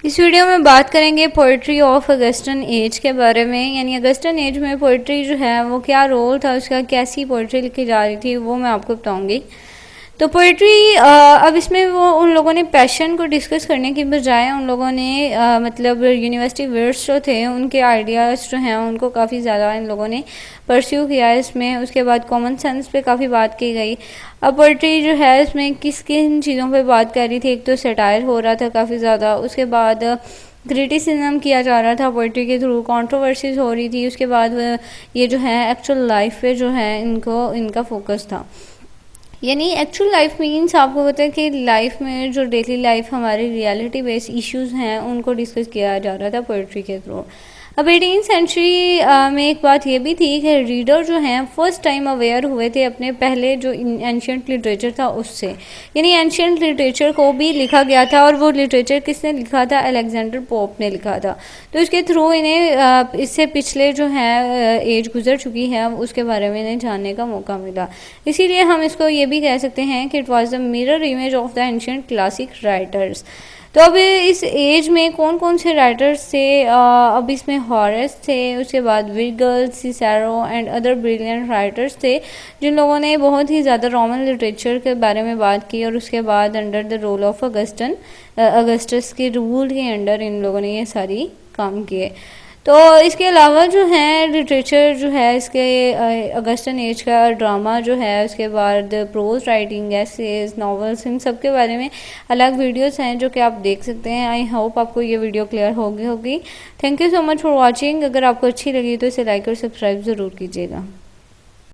इस वीडियो में बात करेंगे पोइट्री ऑफ अगस्टन एज के बारे में, यानी अगस्टन एज में पोइट्री जो है वो क्या रोल था उसका, कैसी पोइट्री लिखी जा रही थी, वो मैं आपको बताऊंगी। तो पोइट्री अब इसमें वो उन लोगों ने पैशन को डिस्कस करने की बजाय उन लोगों ने मतलब यूनिवर्सिटी वर्ड्स जो थे उनके आइडियाज़ जो हैं उनको काफ़ी ज़्यादा इन लोगों ने परस्यू किया इसमें। उसके बाद कॉमन सेंस पे काफ़ी बात की गई। अब पोइट्री जो है इसमें किस किन चीज़ों पे बात कर रही थी, एक तो सटायर हो रहा था काफ़ी ज़्यादा, उसके बाद क्रिटिसिज्म किया जा रहा था पोइट्री के थ्रू, कंट्रोवर्सीज हो रही थी, उसके बाद ये जो है एक्चुअल लाइफ पे जो है इनका फोकस था। यानी एक्चुअल लाइफ मीन्स आपको पता है कि लाइफ में जो डेली लाइफ हमारे रियलिटी बेस्ड इश्यूज हैं उनको डिस्कस किया जा रहा था पोइट्री के थ्रू। अब 18th सेंचुरी में एक बात ये भी थी कि रीडर जो हैं फर्स्ट टाइम अवेयर हुए थे अपने पहले जो एंशियंट लिटरेचर था उससे, यानी एंशियंट लिटरेचर को भी लिखा गया था और वो लिटरेचर किसने लिखा था, अलेक्जेंडर पोप ने लिखा था। तो इसके थ्रू इन्हें इससे पिछले जो है एज गुजर चुकी है उसके बारे में इन्हें जानने का मौका मिला। इसीलिए हम इसको ये भी कह सकते हैं कि it was the mirror image of the ancient classic writers. तो अब इस एज में कौन कौन से राइटर्स थे, अब इसमें हॉरेस थे, उसके बाद Virgil, Cicero and other brilliant writers थे जिन लोगों ने बहुत ही ज़्यादा रोमन लिटरेचर के बारे में बात की। और उसके बाद under the role of Augustus के रूल के अंडर इन लोगों ने ये सारी काम किए। तो इसके अलावा जो है लिटरेचर जो है इसके अगस्टन एज का ड्रामा जो है, उसके बाद प्रोज राइटिंग, एसेज, नॉवेल्स, इन सब के बारे में अलग वीडियोस हैं जो कि आप देख सकते हैं। आई होप आपको ये वीडियो क्लियर होगी। Thank you so much for watching. अगर आपको अच्छी लगी तो इसे लाइक और सब्सक्राइब ज़रूर कीजिएगा।